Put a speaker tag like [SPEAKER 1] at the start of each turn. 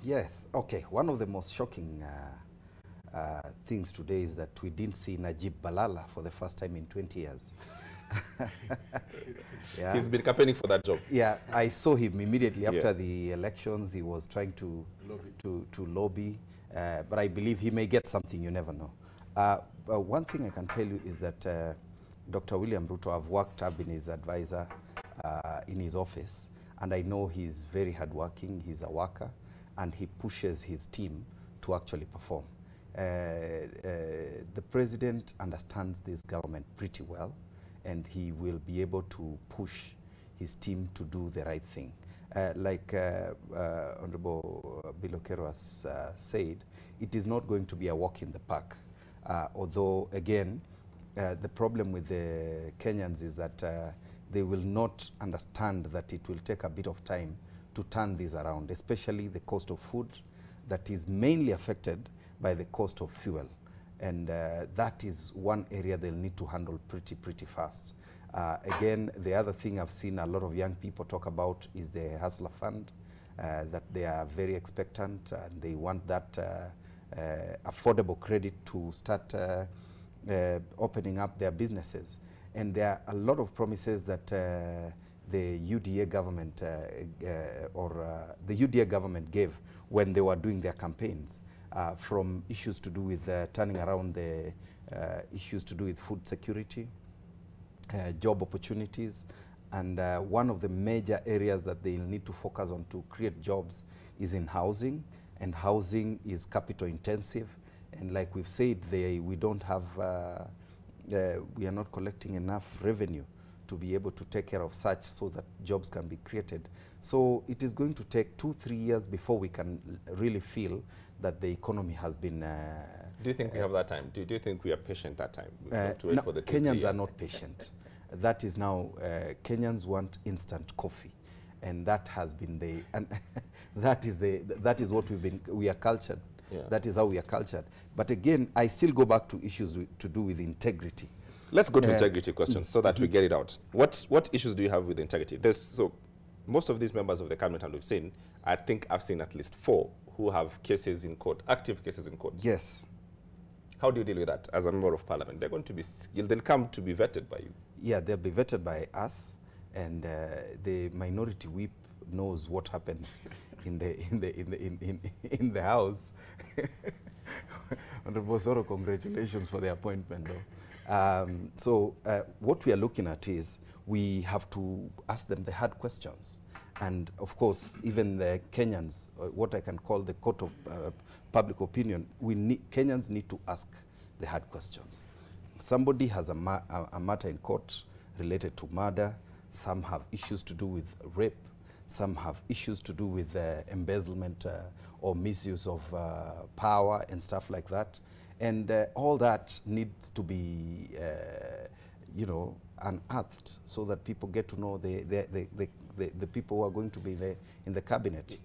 [SPEAKER 1] Yes, okay. One of the most shocking things today is that we didn't see Najib Balala for the first time in 20 years.
[SPEAKER 2] Yeah. He's been campaigning for that job.
[SPEAKER 1] Yeah, I saw him immediately after the elections. He was trying to lobby, but I believe he may get something, you never know. One thing I can tell you is that Dr. William Ruto, I've been his advisor in his office, and I know he's very hardworking, he's a worker, and he pushes his team to actually perform. The president understands this government pretty well, and he will be able to push his team to do the right thing. Like Honorable Bilokero has said, it is not going to be a walk in the park. Although, again, the problem with the Kenyans is that they will not understand that it will take a bit of time to turn this around, especially the cost of food that is mainly affected by the cost of fuel. And that is one area they'll need to handle pretty fast. Again, the other thing I've seen a lot of young people talk about is the Hustler Fund, that they are very expectant and they want that affordable credit to start opening up their businesses. And there are a lot of promises that the UDA government the UDA government gave when they were doing their campaigns, from issues to do with turning around the issues to do with food security, job opportunities, and one of the major areas that they'll need to focus on to create jobs is in housing, and housing is capital intensive, and like we've said, we don't have we are not collecting enough revenue to be able to take care of such so that jobs can be created. So it is going to take 2-3 years before we can really feel that the economy has been...
[SPEAKER 2] do you think we have that time? Do you think we are patient that time?
[SPEAKER 1] No, for the Kenyans are not patient. That is now, Kenyans want instant coffee. And that has been the, and that is what we are cultured. Yeah. That is how we are cultured. But again, I still go back to issues to do with integrity.
[SPEAKER 2] Let's go to integrity questions so that we get it out. What issues do you have with integrity? So most of these members of the cabinet, and we've seen, I think I've seen at least 4 who have cases in court, active cases in court.
[SPEAKER 1] Yes.
[SPEAKER 2] How do you deal with that as a member of parliament? They're going to be, they'll come to be vetted by you.
[SPEAKER 1] Yeah, they'll be vetted by us, and the minority whip knows what happens in the house. Honorable Soro, congratulations for the appointment, though. So what we are looking at is we have to ask them the hard questions. And of course, even the Kenyans, what I can call the court of public opinion, Kenyans need to ask the hard questions. Somebody has a matter in court related to murder. Some have issues to do with rape. Some have issues to do with embezzlement or misuse of power and stuff like that. And all that needs to be, you know, unearthed so that people get to know the people who are going to be in the cabinet.